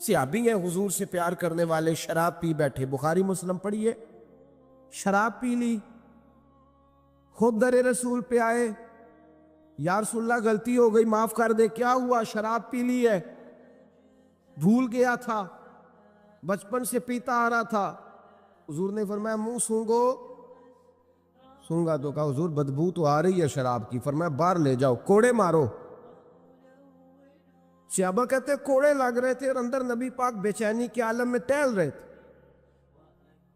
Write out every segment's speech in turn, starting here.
صحابی ہیں حضور سے پیار کرنے والے، شراب پی بیٹھے، بخاری مسلم پڑھیے، شراب پی لی، خود در رسول پہ آئے، یا رسول اللہ غلطی ہو گئی معاف کر دے۔ کیا ہوا؟ شراب پی لی ہے، بھول گیا تھا، بچپن سے پیتا آ رہا تھا۔ حضور نے فرمایا منہ سونگو۔ سونگا تو کہا حضور بدبو تو آ رہی ہے شراب کی۔ فرمایا باہر لے جاؤ، کوڑے مارو۔ صحابہ کہتے کوڑے لگ رہے تھے اور اندر نبی پاک بے چینی کے عالم میں ٹہل رہے تھے،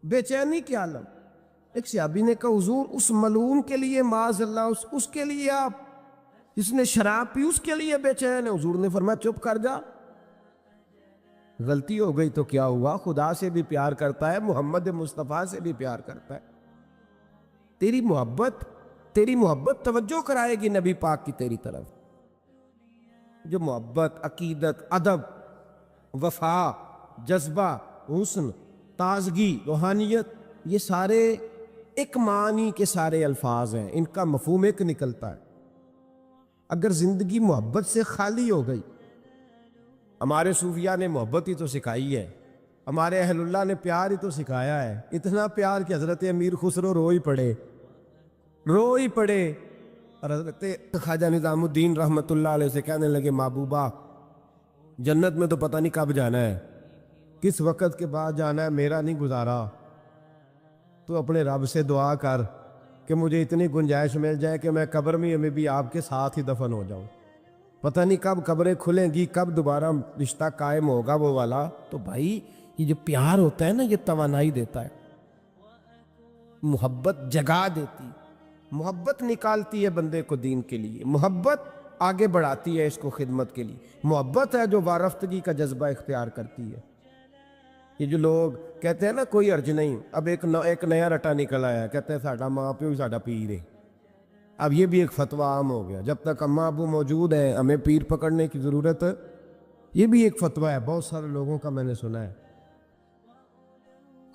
بے چینی کے عالم۔ ایک صحابی نے کہا حضور اس ملعون کے لیے معاذ اللہ، اس کے لیے آپ، جس نے شراب پی اس کے لیے بے چین ہے؟ حضور نے فرمایا چپ کر جا، غلطی ہو گئی تو کیا ہوا، خدا سے بھی پیار کرتا ہے، محمد مصطفیٰ سے بھی پیار کرتا ہے۔ تیری محبت توجہ کرائے گی نبی پاک کی تیری طرف۔ جو محبت، عقیدت، ادب، وفا، جذبہ، حسن، تازگی، روحانیت، یہ سارے ایک معنی کے سارے الفاظ ہیں، ان کا مفہوم ایک نکلتا ہے۔ اگر زندگی محبت سے خالی ہو گئی، ہمارے صوفیاء نے محبت ہی تو سکھائی ہے، ہمارے اہل اللہ نے پیار ہی تو سکھایا ہے، اتنا پیار کہ حضرت امیر خسرو رو ہی پڑے۔ اور حضرت خواجہ نظام الدین رحمۃ اللہ علیہ سے کہنے لگے محبوبہ جنت میں تو پتہ نہیں کب جانا ہے، کس وقت کے بعد جانا ہے، میرا نہیں گزارا، تو اپنے رب سے دعا کر کہ مجھے اتنی گنجائش مل جائے کہ میں قبر میں بھی آپ کے ساتھ ہی دفن ہو جاؤں۔ پتہ نہیں کب قبریں کھلیں گی، کب دوبارہ رشتہ قائم ہوگا وہ والا۔ تو بھائی یہ جو پیار ہوتا ہے نا، یہ توانائی دیتا ہے، محبت جگا دیتی، محبت نکالتی ہے بندے کو دین کے لیے، محبت آگے بڑھاتی ہے اس کو خدمت کے لیے، محبت ہے جو وارفتگی کا جذبہ اختیار کرتی ہے۔ یہ جو لوگ کہتے ہیں نا کوئی حرج نہیں، اب ایک نیا رٹا نکل آیا، کہتے ہیں ساڈا ماں پیو ہی ساڈا پیر ہے۔ اب یہ بھی ایک فتویٰ عام ہو گیا، جب تک اماں ابو موجود ہیں ہمیں پیر پکڑنے کی ضرورت ہے، یہ بھی ایک فتویٰ ہے، بہت سارے لوگوں کا میں نے سنا ہے۔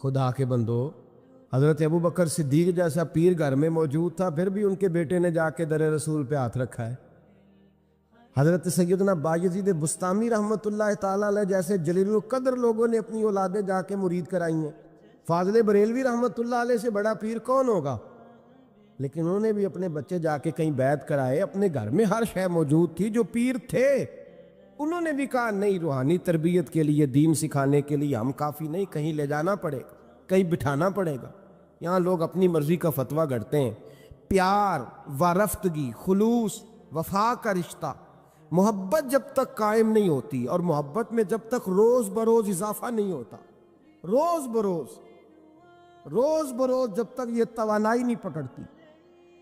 خدا کے بندو، حضرت ابو بکر صدیق جیسا پیر گھر میں موجود تھا، پھر بھی ان کے بیٹے نے جا کے در رسول پہ ہاتھ رکھا ہے۔ حضرت سیدنا بایزید بستامی رحمۃ اللہ تعالیٰ علیہ جیسے جلیل القدر لوگوں نے اپنی اولادیں جا کے مرید کرائی ہیں۔ فاضل بریلوی رحمۃ اللہ علیہ سے بڑا پیر کون ہوگا؟ لیکن انہوں نے بھی اپنے بچے جا کے کہیں بیعت کرائے، اپنے گھر میں ہر شے موجود تھی، جو پیر تھے انہوں نے بھی کہا نہیں، روحانی تربیت کے لیے، دین سکھانے کے لیے ہم کافی نہیں، کہیں لے جانا پڑے گا، کہیں بٹھانا پڑے گا۔ یہاں لوگ اپنی مرضی کا فتویٰ گھڑتے ہیں۔ پیار، وارفتگی، خلوص، وفا کا رشتہ، محبت جب تک قائم نہیں ہوتی، اور محبت میں جب تک روز بروز اضافہ نہیں ہوتا، روز بروز جب تک یہ توانائی نہیں پکڑتی،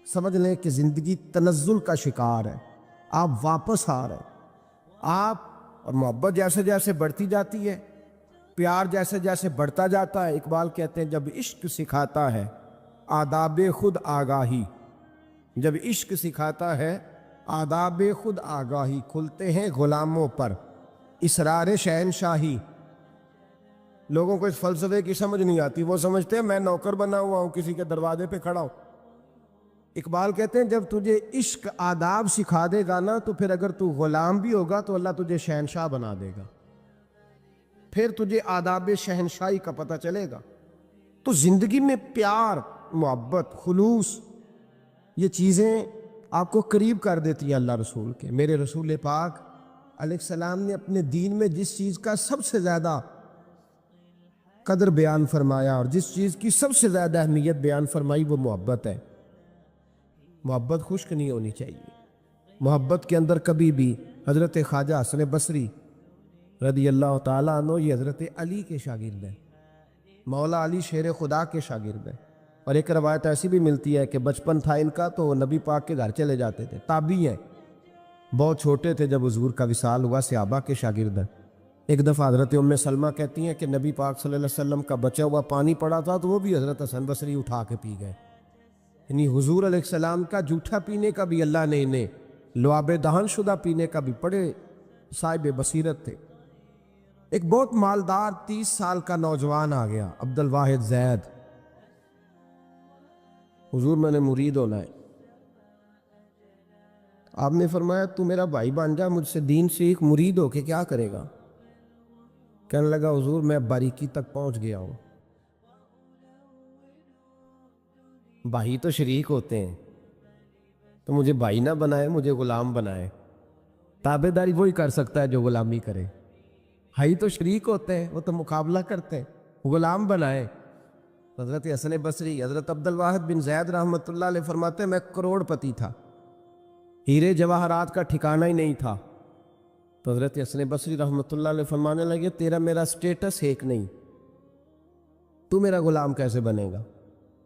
سمجھ لیں کہ زندگی تنزل کا شکار ہے، آپ واپس آ رہے ہیں آپ۔ اور محبت جیسے جیسے بڑھتی جاتی ہے، پیار جیسے جیسے بڑھتا جاتا ہے، اقبال کہتے ہیں جب عشق سکھاتا ہے آداب خود آگاہی، جب عشق سکھاتا ہے آداب خود آگاہی، کھلتے ہیں غلاموں پر اسرار شہنشاہی۔ لوگوں کو اس فلسفے کی سمجھ نہیں آتی، وہ سمجھتے ہیں میں نوکر بنا ہوا ہوں، کسی کے دروازے پہ کھڑا ہوں۔ اقبال کہتے ہیں جب تجھے عشق آداب سکھا دے گا نا، تو پھر اگر تو غلام بھی ہوگا تو اللہ تجھے شہنشاہ بنا دے گا، پھر تجھے آداب شہنشاہی کا پتہ چلے گا۔ تو زندگی میں پیار، محبت، خلوص، یہ چیزیں آپ کو قریب کر دیتی ہیں اللہ رسول کے۔ میرے رسول پاک علیہ السلام نے اپنے دین میں جس چیز کا سب سے زیادہ قدر بیان فرمایا اور جس چیز کی سب سے زیادہ اہمیت بیان فرمائی، وہ محبت ہے۔ محبت خشک نہیں ہونی چاہیے۔ محبت کے اندر کبھی بھی، حضرت خواجہ حسن بصری رضی اللہ تعالیٰ عنہ یہ حضرت علی کے شاگرد ہیں، مولا علی شیر خدا کے شاگرد ہیں۔ اور ایک روایت ایسی بھی ملتی ہے کہ بچپن تھا ان کا تو نبی پاک کے گھر چلے جاتے تھے، تابعی ہیں، بہت چھوٹے تھے جب حضور کا وصال ہوا، صحابہ کے شاگرد ہیں۔ ایک دفعہ حضرت ام سلمہ کہتی ہیں کہ نبی پاک صلی اللہ علیہ وسلم کا بچا ہوا پانی پڑا تھا تو وہ بھی حضرت حسن بصری اٹھا کے پی گئے۔ یعنی حضور علیہ السلام کا جھوٹا پینے کا بھی اللہ نے انہیں، لعاب دہن شدہ پینے کا بھی، بڑے صاحب بصیرت تھے۔ ایک بہت مالدار 30 سال کا نوجوان آ گیا، عبد الواحد زید، حضور میں نے مرید ہونا ہے۔ آپ نے فرمایا تو میرا بھائی بن جا، مجھ سے دین سیکھ، مرید ہو کے کیا کرے گا؟ کہنے لگا حضور میں باریکی تک پہنچ گیا ہوں. بھائی تو شریک ہوتے ہیں، تو مجھے بھائی نہ بنائے، مجھے غلام بنائے. تابع داری وہی کر سکتا ہے جو غلامی کرے. بھائی تو شریک ہوتے ہیں، وہ تو مقابلہ کرتے ہیں، غلام بنائے. حضرت حسن بصری، حضرت عبد الواحد بن زید رحمۃ اللہ علیہ فرماتے ہیں میں کروڑ پتی تھا، ہیرے جواہرات کا ٹھکانہ ہی نہیں تھا. تو حضرت حسن بصری رحمۃ اللہ علیہ فرمانے لگے تیرا میرا سٹیٹس ایک نہیں، تو میرا غلام کیسے بنے گا؟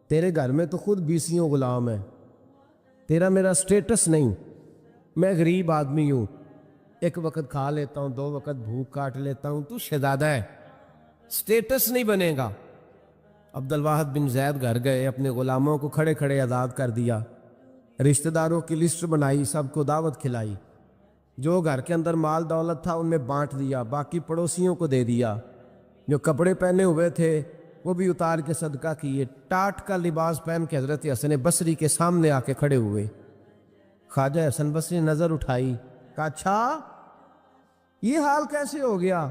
تیرے گھر میں تو خود 20 غلام ہیں، تیرا میرا سٹیٹس نہیں. میں غریب آدمی ہوں، ایک وقت کھا لیتا ہوں، 2 وقت بھوک کاٹ لیتا ہوں، تو شہزادہ ہے، سٹیٹس نہیں بنے گا. عبد الواحد بن زید گھر گئے، اپنے غلاموں کو کھڑے کھڑے آزاد کر دیا، رشتہ داروں کی لسٹ بنائی، سب کو دعوت کھلائی، جو گھر کے اندر مال دولت تھا ان میں بانٹ دیا، باقی پڑوسیوں کو دے دیا. جو کپڑے پہنے ہوئے تھے وہ بھی اتار کے صدقہ کیے. ٹاٹ کا لباس پہن کے حضرت حسن بصری کے سامنے آ کے کھڑے ہوئے. خواجہ حسن بصری نے نظر اٹھائی، کہا اچھا یہ حال کیسے ہو گیا؟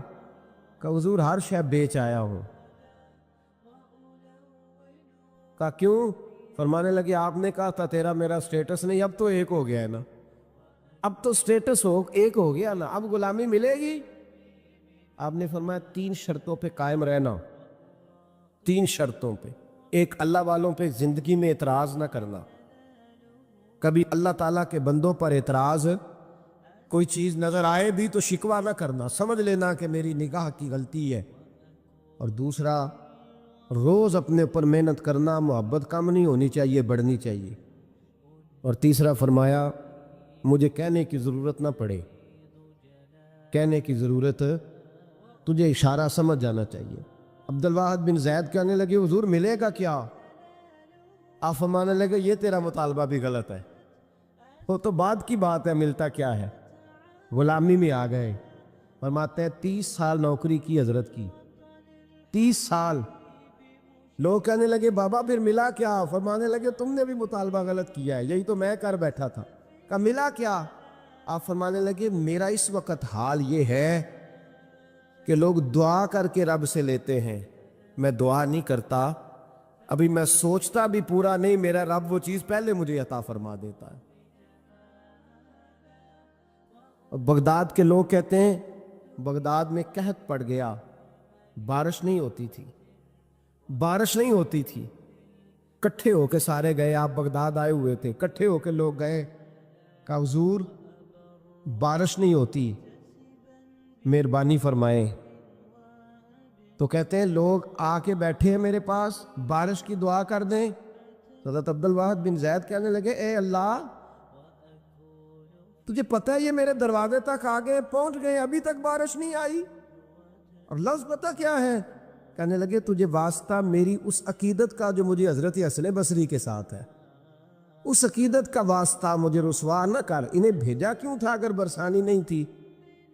کہا حضور ہر شے بیچ آیا ہوں. کہا کیوں؟ فرمانے لگے آپ نے کہا تھا تیرا میرا سٹیٹس نہیں، اب تو ایک ہو گیا ہے نا، اب تو سٹیٹس ایک ہو گیا نا، اب غلامی ملے گی. آپ نے فرمایا 3 شرطوں پہ قائم رہنا، 3 شرطوں پہ. ایک، اللہ والوں پہ زندگی میں اعتراض نہ کرنا، کبھی اللہ تعالیٰ کے بندوں پر اعتراض، کوئی چیز نظر آئے بھی تو شکوہ نہ کرنا، سمجھ لینا کہ میری نگاہ کی غلطی ہے. اور دوسرا، روز اپنے اوپر محنت کرنا، محبت کم نہیں ہونی چاہیے، بڑھنی چاہیے. اور تیسرا فرمایا مجھے کہنے کی ضرورت نہ پڑے، کہنے کی ضرورت، تجھے اشارہ سمجھ جانا چاہیے. عبد الواحد بن زید کہنے لگے حضور ملے گا کیا؟ آپ فرمانے لگے یہ تیرا مطالبہ بھی غلط ہے، وہ تو بعد کی بات ہے، ملتا کیا ہے. غلامی میں آ گئے. فرماتے ہیں 30 سال نوکری کی حضرت کی، 30 سال. لوگ کہنے لگے بابا پھر ملا کیا؟ فرمانے لگے تم نے بھی مطالبہ غلط کیا ہے، یہی تو میں کر بیٹھا تھا. کہا ملا کیا؟ آپ فرمانے لگے میرا اس وقت حال یہ ہے کہ لوگ دعا کر کے رب سے لیتے ہیں، میں دعا نہیں کرتا، ابھی میں سوچتا بھی پورا نہیں، میرا رب وہ چیز پہلے مجھے عطا فرما دیتا ہے. اور بغداد کے لوگ کہتے ہیں بغداد میں قحط پڑ گیا، بارش نہیں ہوتی تھی، بارش نہیں ہوتی تھی. کٹھے ہو کے سارے گئے، آپ بغداد آئے ہوئے تھے، کٹھے ہو کے لوگ گئے، کہا حضور بارش نہیں ہوتی، مہربانی فرمائیں. تو کہتے ہیں لوگ آ کے بیٹھے ہیں میرے پاس، بارش کی دعا کر دیں. حضرت عبد الواحد بن زید کہنے لگے اے اللہ تجھے پتہ ہے یہ میرے دروازے تک آ گئے، پہنچ گئے، ابھی تک بارش نہیں آئی، اور لفظ پتہ کیا ہے؟ کہنے لگے تجھے واسطہ میری اس عقیدت کا جو مجھے حضرت حسن بصری کے ساتھ ہے، اس عقیدت کا واسطہ، مجھے رسوا نہ کر. انہیں بھیجا کیوں تھا اگر برسانی نہیں تھی؟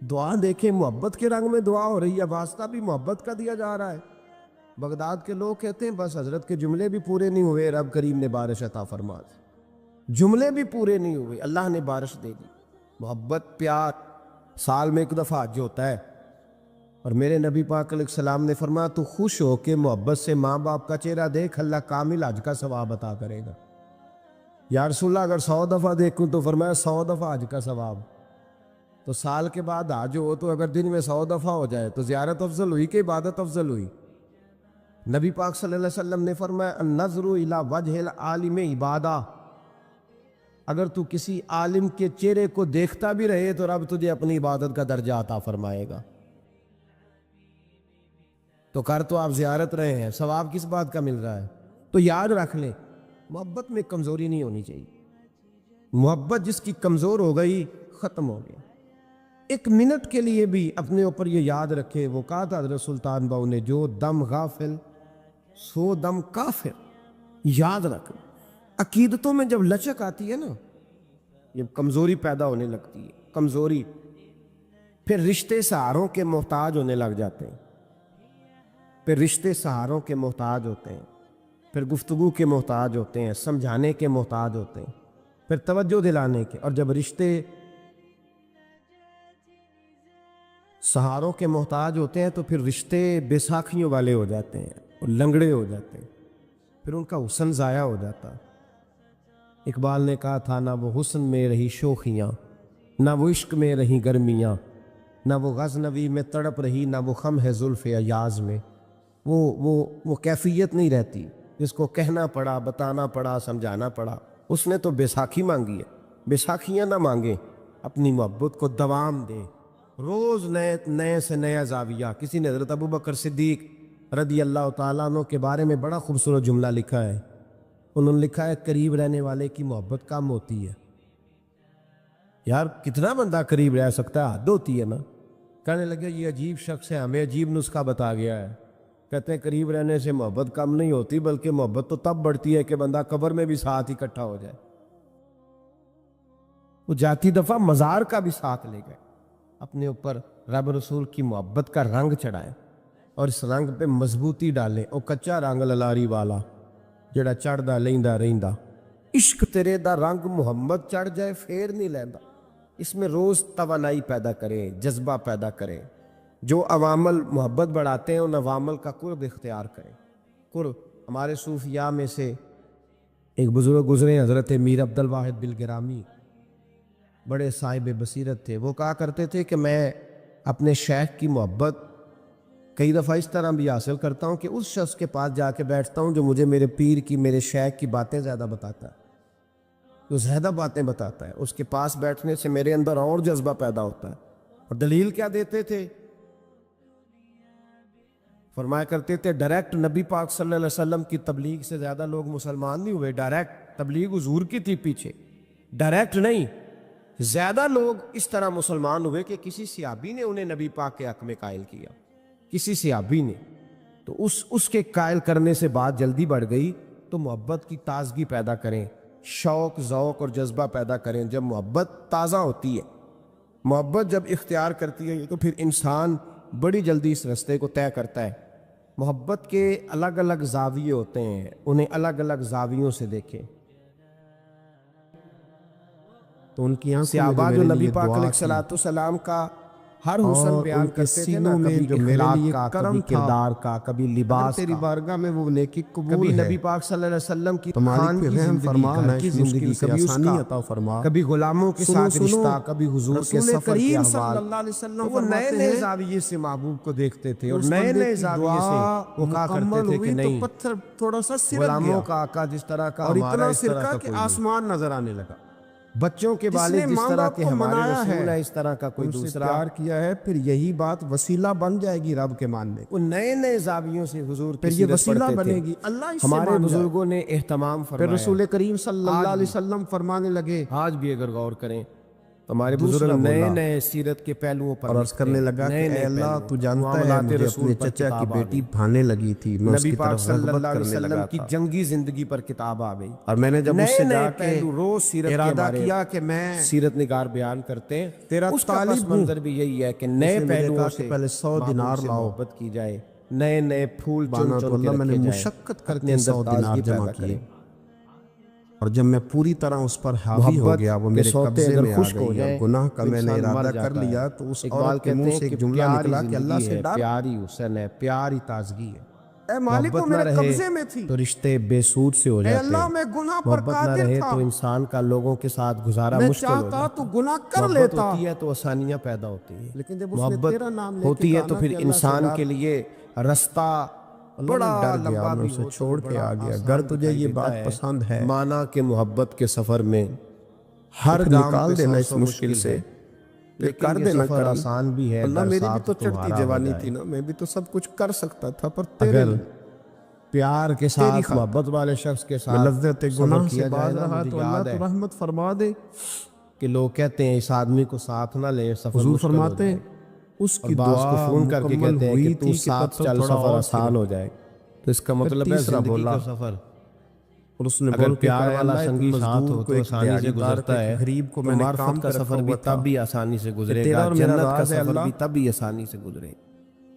دعا دیکھیں، محبت کے رنگ میں دعا ہو رہی ہے، واسطہ بھی محبت کا دیا جا رہا ہے. بغداد کے لوگ کہتے ہیں بس حضرت کے جملے بھی پورے نہیں ہوئے، رب کریم نے بارش عطا فرما دی. جملے بھی پورے نہیں ہوئے، اللہ نے بارش دے دی. محبت، پیار، سال میں 1 دفعہ حج ہوتا ہے، اور میرے نبی پاک علیہ السلام نے فرمایا تو خوش ہو کے محبت سے ماں باپ کا چہرہ دیکھ، اللہ کامل حج کا ثواب عطا کرے گا. یا رسول اللہ اگر 100 دفعہ دیکھوں تو فرمایا 100 دفعہ حج کا ثواب. تو سال کے بعد حج ہو تو اگر دن میں 100 دفعہ ہو جائے تو زیارت افضل ہوئی کہ عبادت افضل ہوئی؟ نبی پاک صلی اللہ علیہ وسلم نے فرمایا النظر الی وجہ العالم عبادہ، اگر تو کسی عالم کے چہرے کو دیکھتا بھی رہے تو رب تجھے اپنی عبادت کا درجہ عطا فرمائے گا. تو کر تو آپ زیارت رہے ہیں، ثواب کس بات کا مل رہا ہے؟ تو یاد رکھ لیں محبت میں کمزوری نہیں ہونی چاہیے. محبت جس کی کمزور ہو گئی ختم ہو گیا. 1 منٹ کے لیے بھی اپنے اوپر یہ یاد رکھے، وہ کہا تھا حضرت سلطان باؤ نے جو دم غافل سو دم کافر. یاد رکھ، عقیدتوں میں جب لچک آتی ہے نا، یہ کمزوری پیدا ہونے لگتی ہے، کمزوری، پھر رشتے سہاروں کے محتاج ہونے لگ جاتے ہیں، پھر رشتے سہاروں کے محتاج ہوتے ہیں، پھر گفتگو کے محتاج ہوتے ہیں، سمجھانے کے محتاج ہوتے ہیں، پھر توجہ دلانے کے. اور جب رشتے سہاروں کے محتاج ہوتے ہیں تو پھر رشتے بے ساکھیوں والے ہو جاتے ہیں اور لنگڑے ہو جاتے ہیں، پھر ان کا حسن ضائع ہو جاتا۔ اقبال نے کہا تھا، نہ وہ حسن میں رہی شوخیاں، نہ وہ عشق میں رہی گرمیاں، نہ وہ غزنوی میں تڑپ رہی، نہ وہ خم ہے زلف ایاز میں۔ وہ کیفیت نہیں رہتی جس کو کہنا پڑا، بتانا پڑا، سمجھانا پڑا۔ اس نے تو بیساکھی مانگی ہے، بیساکھیاں نہ مانگیں، اپنی محبت کو دوام دیں، روز نئے سے نیا زاویہ۔ کسی نے حضرت ابوبکر صدیق رضی اللہ تعالیٰ عنہ کے بارے میں بڑا خوبصورت جملہ لکھا ہے۔ انہوں نے لکھا ہے، قریب رہنے والے کی محبت کم ہوتی ہے۔ یار کتنا بندہ قریب رہ سکتا ہے، حد ہوتی ہے نا۔ کہنے لگے یہ عجیب شخص ہے، ہمیں عجیب نسخہ بتا گیا ہے۔ کہتے ہیں قریب رہنے سے محبت کم نہیں ہوتی، بلکہ محبت تو تب بڑھتی ہے کہ بندہ قبر میں بھی ساتھ اکٹھا ہو جائے۔ وہ جاتی دفعہ مزار کا بھی ساتھ لے گئے، اپنے اوپر رب رسول کی محبت کا رنگ چڑھائیں اور اس رنگ پہ مضبوطی ڈالیں۔ او کچا رنگ للاری والا جڑا چڑھدا لیندا رہندا، عشق تیرے دا رنگ محمد چڑھ جائے پھر نہیں لیندا۔ اس میں روز توانائی پیدا کریں، جذبہ پیدا کریں۔ جو عوامل محبت بڑھاتے ہیں ان عوامل کا قرب اختیار کریں۔ قرب، ہمارے صوفیاء میں سے ایک بزرگ گزرے، حضرت میر عبد الواحد بالگرامی، بڑے صاحب بصیرت تھے۔ وہ کہا کرتے تھے کہ میں اپنے شیخ کی محبت کئی دفعہ اس طرح بھی حاصل کرتا ہوں کہ اس شخص کے پاس جا کے بیٹھتا ہوں جو مجھے میرے پیر کی، میرے شیخ کی باتیں زیادہ بتاتا ہے، جو زیادہ باتیں بتاتا ہے۔ اس کے پاس بیٹھنے سے میرے اندر اور جذبہ پیدا ہوتا ہے۔ اور دلیل کیا دیتے تھے؟ فرمایا کرتے تھے، ڈائریکٹ نبی پاک صلی اللہ علیہ وسلم کی تبلیغ سے زیادہ لوگ مسلمان نہیں ہوئے۔ ڈائریکٹ تبلیغ حضور کی تھی پیچھے، ڈائریکٹ نہیں۔ زیادہ لوگ اس طرح مسلمان ہوئے کہ کسی صحابی نے انہیں نبی پاک کے حق میں قائل کیا، کسی صحابی نے، تو اس کے قائل کرنے سے بات جلدی بڑھ گئی۔ تو محبت کی تازگی پیدا کریں، شوق ذوق اور جذبہ پیدا کریں۔ جب محبت تازہ ہوتی ہے، محبت جب اختیار کرتی ہے تو پھر انسان بڑی جلدی اس رستے کو طے کرتا ہے۔ محبت کے الگ الگ زاویے ہوتے ہیں، انہیں الگ الگ زاویوں سے دیکھیں۔ تو ان کی آنکھوں صحابہ جو میں نبی پاک علیہ الصلوۃ والسلام کا ہر حسن بیان کرتے تھے نا، کبھی اخلاق کا، کبھی کردار کا، کبھی لباس تیری کا، بارگاہ میں وہ نیکی کبھی قبول ہے، نبی پاک صلی اللہ علیہ وسلم کی تو مالک خان پہ کی رحم زندگی، فرما، گھر نہ کی اس زندگی، مشکل سے کبھی اس آسانی کا، عطا فرما۔ کبھی غلاموں کے ساتھ سنو، رشتہ، کبھی حضور کے رسول سفر کے کریم صلی احوال۔ اللہ علیہ وسلم تو وہ نئے فرماتے نئے ہیں، زاویے سے محبوب کو دیکھتے تھے اور اس نئے بندے نئے کی زاویے سے دعا وہ کہا کرتے مکمل تھے کہ ہوئی تو نہیں، پتھر تھوڑا سا سرک غلاموں گیا کا آقا جس طرح کا اور ہمارا اتنا اس طرح سرکا کا کہ کوئی نہیں۔ آسمان نظر آنے لگا۔ بچوں کے جس نے والد جس ماں طرح باپ کے کو ہمارے منایا رسول ہے، ہیں، اس طرح کا کوئی ان سے دوسرا۔ پیار کیا ہے، پھر یہی بات وسیلہ بن جائے گی رب کے ماننے کی۔ وہ نئے نئے زاویوں سے حضور کی پھر یہ سیرت وسیلہ پڑھتے بنے تھے۔ گی، اللہ اس سے ہمارے مان جائے۔ بزرگوں نے اہتمام پھر فرمایا، رسول کریم صلی اللہ آج علیہ بھی، وسلم فرمانے لگے، آج بھی اگر غور کریں تو ہمارے دوسرا بزرگ نئے بولا نئے سیرت کے پہلوؤں پر اور عرض لکھتے کرنے ہیں، لگا کہ نئے اے نئے اللہ پہلوؤں تو پر۔ جانتا ہے معاملات مجھے رسول اپنے پر چچا کی کتاب آ بیٹی گئی، بھانے لگی تھی، میں اس نبی کی پاک طرف صلی اللہ رغبت علیہ کرنے وسلم لگا کی تھا، جنگی زندگی پر کتاب آ گئی، اور میں نے جب اس نئے سے نئے جا کے پہلو روز سیرت کے ارادہ ہمارے کیا کہ میں سیرت نگار بیان کرتے ہیں، تیرا اس کا پس طالب ہوں، منظر بھی یہی ہے کہ اس نئے نے مجھے پہلوؤں کہا کہ سے پہلے 100 محبوب دینار سے لاؤ، محبت کی جائے، نئے نئے پھول چن بانا تو چن کے اللہ میں نے رکھے جائیں، مشقت کر اپنے کے اندر 100 تازگی دینار جمع پیدا کیے، کریں۔ اور جب میں پوری طرح اس پر حاوی ہو محبت گیا، وہ کے میرے سوتے قبضے اگر میں آ خشک ہو گئی اور جائیں گناہ کا تو میں نے انسان مر ارادہ کر جاتا لیا، ہے۔ تو اس اقبال عورت کے کہتے منہ ہیں سے کہ ایک جملہ پیاری نکلا کہ اللہ زندگی سے ہے، ڈر، پیاری حسن ہے، پیاری تازگی ہے۔ اے مالک وہ محبت نہ میرے رہے قبضے میں تھی، تو رشتے بے سود سے ہو اے جاتے اللہ ہیں، میں گناہ پر محبت نہ قادر رہے تھا، تو انسان کا لوگوں کے ساتھ گزارا میں مشکل ہو چاہتا جاتا تو ہے۔ گناہ کر محبت لیتا، ہوتی ہے تو آسانیاں پیدا ہوتی ہیں، لیکن جب اس نے محبت تیرا نام لے کے ہوتی ہے کہا تو نا پھر کہ اللہ سے انسان ڈر، کے لیے رستہ اللہ میں بڑا ڈر گیا، لمبا میں بھی اسے ہو تو چھوڑ کے بڑا آ گیا۔ آسان اگر تجھے دکھائی یہ دیتا بات ہے۔ پسند ہے مانا کہ محبت کے سفر میں ہر پھر گام پہ نکال دینا اس سو مشکل سے، ہے، پھر لیکن کر یہ دینا سفر کرم۔ آسان بھی ہے، اللہ در میری بھی ساتھ تو چڑھتی تمہارا ہو جوانی جائے۔ تھی نا، میں بھی تو سب کچھ کر سکتا تھا، پر تیرے اگر لیے پیار کے تیری ساتھ خاطر محبت والے شخص کے میں ساتھ لذت صبر گناہ سے کیا جائے باز نا، رہا مجھے تو اللہ یاد تو ہے رحمت فرما دے۔ کہ لوگ کہتے ہیں اس آدمی کو ساتھ نہ لے، سفر حضور مشکل ہو فرماتے جائے، ہیں اس اور کی بعض کو دعا فون کر کے مکمل کہتے ہیں ہوئی کہ تو تھی کہ ساتھ پتھر چل، تھوڑا سفر اور آسان ہو جائے۔ تو اس کا پھر مطلب ہے تیسرا زندگی بولا، کا سفر اور اس نے اگر بول کے پیار کہا والا اللہ ایک سنگی ساتھ مزدور ہو کو، تو ایک آسانی سے دیہڑی دار کو، گزرتا ہے، ایک غریب کو تو میں نے معرفت کام کا پہ رکھا سفر بھی ہوا تھا تب بھی آسانی سے کہ گزرے تیرا گا، اور میرا جنت کا راز ہے سفر اللہ، بھی تب بھی آسانی سے گزرے گا۔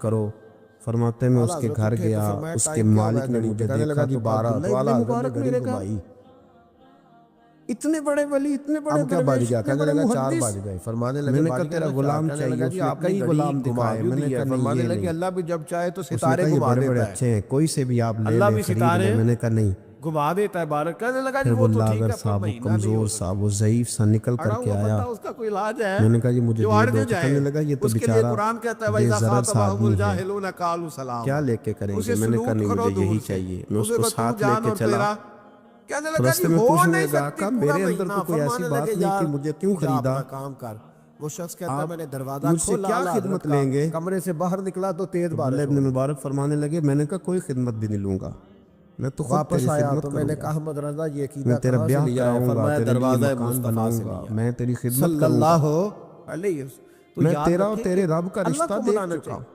کرو. فرماتے میں اس کے گھر گیا, اس کے مالک نے مجھے دیکھا تو 12 تو اعلیٰ حضرت نے گھڑی گھمائی. اتنے بڑے ولی, اتنے بڑے اب کیا بج درویش, گیا؟ اتنے کہنے بڑے لگا 4 محدث. بج گئے. فرمانے لگے میں نے بج کہا گئے تیرا نا غلام کہنے چاہیے. لگا اس جی نے آپ نے کئی گھڑی غلام گھما دکھائے. بھی میں نے دی ہے. کہا فرمانے نہیں, یہ لگے نہیں. اللہ بھی جب چاہے تو اس نے ستارے کہا یہ گھما بڑے بڑے دیتا ہے, اچھے ہیں, کوئی سے بھی آپ لے اللہ لیں, بھی خرید ستارے لیں. میں نے کہا نہیں. گھما دیتا ہے بارک. کہنے لگا جی پھر وہ وہ تو ٹھیک لاغر ہے, پر صاحب, وہ مہینہ نہیں ہو کمزور سکتا. صاحب, وہ ضعیف سا نکل کر اڑا کے ہوا آیا. بندہ, اس کا کوئی علاج ہے میں نے کہا جی مجھے جو دے اڑ دو. نہ تو جائے. کہنے لگا یہ تو اس کے لیے بیچارہ قرآن کہتا ہے بے وَإِذَا ضرر سا خَاطَبَهُمُ آدمی ہے, الْجَاهِلُونَ قَالُوا سَلَامًا. کیا لے کے کریں اسے گے. میں نے کہا سلوٹ نہیں, کرو مجھے یہی دور سے. چاہیے. میں اس اسے کو کہ تو ساتھ لے جان کے اور چلا. تیرا. کہنے لگا راستے جی میں ہو پوچھنے نہیں لگا سکتی کہ پورا میرے اندر مہینہ. تو کوئی ایسی فرمانے بات لگے نہیں یار کہ مجھے کیوں جا خریدا. اپنا کام کر. وہ شخص کہتا ہے آپ میں نے دروازہ مجھ سے کھولا, کیا اعلیٰ خدمت حضرت کا لیں گے؟ کمرے سے باہر نکلا تو تیز عبداللہ بارش ابن ہو. مبارک فرمانے لگے میں نے کہا کوئی خدمت بھی نہیں لوں گا, میں تو خود واپس تیری آیا خدمت تو میں کروں نے گا. کہا احمد رضا یہ میں عقیدہ تیرا کہاں سے بیاہ لیا ہے؟ کراؤں گا, فرمایا تیرے لیے دروازہ مکان مصطفیٰ بناؤں سے گا, لیا. میں تیری خدمت صلی کروں گا. اللہ علیہ وسلم. تو میں یاد تیرا اور رکھیں تیرے کہ رب کا اللہ رشتہ کو دیکھ منانا چکا. چاہیے.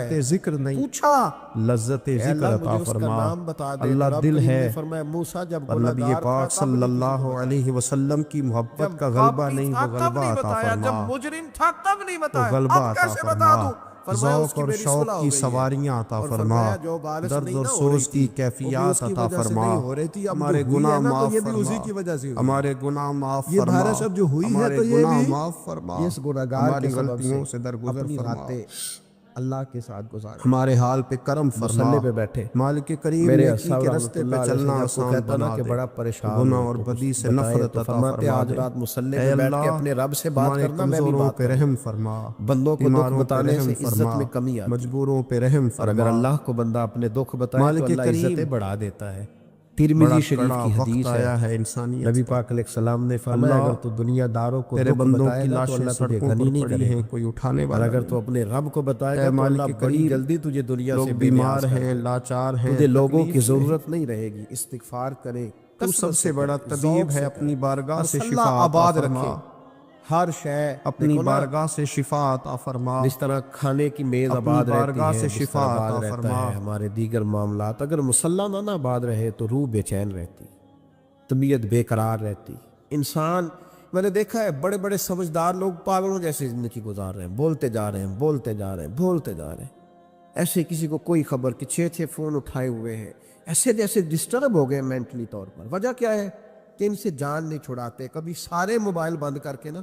لذت ذکر نہیں، پوچھا لذت اے ذکر اللہ عطا مجھے اس کا فرما۔ نام بتا دے۔ اللہ رب دل کریم ہے نے فرمایا موسیٰ جب اور نبی گناہگار پاک تھا تب صلی نہیں کسی اللہ کو بتایا، علیہ وسلم کی محبت جب کا غلبہ پاپی نہیں، تھا وہ تب غلبہ نہیں عطا بتایا، جب فرما، مجرم تھا تب نہیں وہ بتایا، غلبہ اب عطا کیسے بتا فرما، دوں؟ فرمایا اس ذوق کی اور میری شوق صلح ہو کی گئی ہے، سواریاں عطا اور فرما، فرمایا جو بارش درد نہیں اور نہ ہو رہی سوز تھی کی وہ بھی کیفیات اس کی عطا وجہ سے فرما، نہیں ہو رہی تھی، اب جو ہمارے ہوئی گناہ ہے نا تو معاف یہ بھی فرما، اسی کی وجہ سے ہوئی ہے۔ ہمارے گناہ معاف یہ فرما، بارش اب جو ہوئی ہے ہمارے تو یہ گناہ بھی معاف فرما، اس گناہگار ہماری کے سبب غلطیوں سے سے درگزر اپنی فرما۔ راتیں اللہ کے ساتھ گزاریں، ہمارے حال پہ کرم فرما، مصلی پہ بیٹھے۔ مالک کریم میرے نیکی اصحاب کے رحمۃ رستے اللہ پہ علیہ چلنا سے آسان کہتا نا بنا کہ دے، بڑا پریشان گناہ ہوں اور تو بدی کچھ سے بتائیں نفرت تو عطا فرماتے فرما آج دے۔ رات مصلی اے پہ بیٹھ کے اللہ اپنے رب سے بات ہمارے کرنا، میں بھی کمزوروں بات پہ کروں۔ رحم فرما، بندوں کو دکھ بیماروں پہ بتانے رحم سے عزت فرما، میں کمی آتی ہے، مجبوروں پہ رحم اور اگر فرما۔ اللہ کو بندہ اپنے دکھ بتائے تو مالک اللہ کریم عزتیں بڑھا دیتا ہے۔ بڑا ترمذی شریف کڑا کی وقت حدیث ہے، آیا ہے انسانیت نبی پر۔ پاک علیہ السلام نے فرمایا اللہ اگر تو دنیا داروں کو تیرے دکھ بندوں بتائے کی گا تو لاشیں اللہ تجھے سڑکوں غنی پر نہیں پڑی کرے ہیں، گا، کوئی اٹھانے اور والا اگر نہیں۔ تو اپنے رب کو بتائے اے گا تو اللہ مالک بڑی کریم، جلدی تجھے دنیا لوگ سے بے بیمار نیاز کر ہیں، دے گا، لاچار ہیں، تجھے لوگوں کی تکلیف میں ہیں۔ ضرورت نہیں رہے گی، استغفار کرے، تو کثرت سب سے بڑا کرے، طبیب ذوق ہے، سے اپنی کرے، بارگاہ اور سے صلہ شفا عطا آباد فرما، رکھے۔ ہر شے اپنی دیکھو نا، بارگاہ سے شفا عطا فرما، جس طرح کھانے کی میز اپنی آباد رہتی بارگاہ ہے، سے جس شفا طرح آباد عطا رہتا فرما۔ ہے ہمارے دیگر معاملات، اگر مصلی نہ آباد رہے تو روح بے چین رہتی، طبیعت بے قرار رہتی۔ انسان، میں نے دیکھا ہے بڑے بڑے سمجھدار لوگ پاگلوں جیسے زندگی گزار رہے ہیں، بولتے جا رہے ہیں، بولتے جا رہے ہیں، بولتے جا رہے ہیں، ایسے کسی کو کوئی خبر کہ 6 فون اٹھائے ہوئے ہیں، ایسے جیسے ڈسٹرب ہو گئے مینٹلی طور پر۔ وجہ کیا ہے کہ ان سے جان نہیں چھڑاتے۔ کبھی سارے موبائل بند کر کے نا،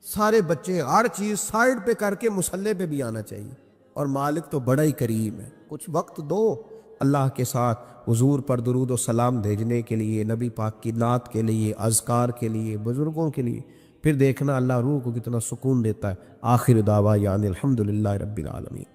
سارے بچے ہر چیز سائیڈ پہ کر کے مصلی پہ بھی آنا چاہیے، اور مالک تو بڑا ہی کریم ہے، کچھ وقت دو اللہ کے ساتھ حضور پر درود و سلام بھیجنے کے لیے، نبی پاک کی نعت کے لیے، اذکار کے لیے، بزرگوں کے لیے، پھر دیکھنا اللہ روح کو کتنا سکون دیتا ہے۔ آخر دعوا یعنی الحمدللہ رب العالمین۔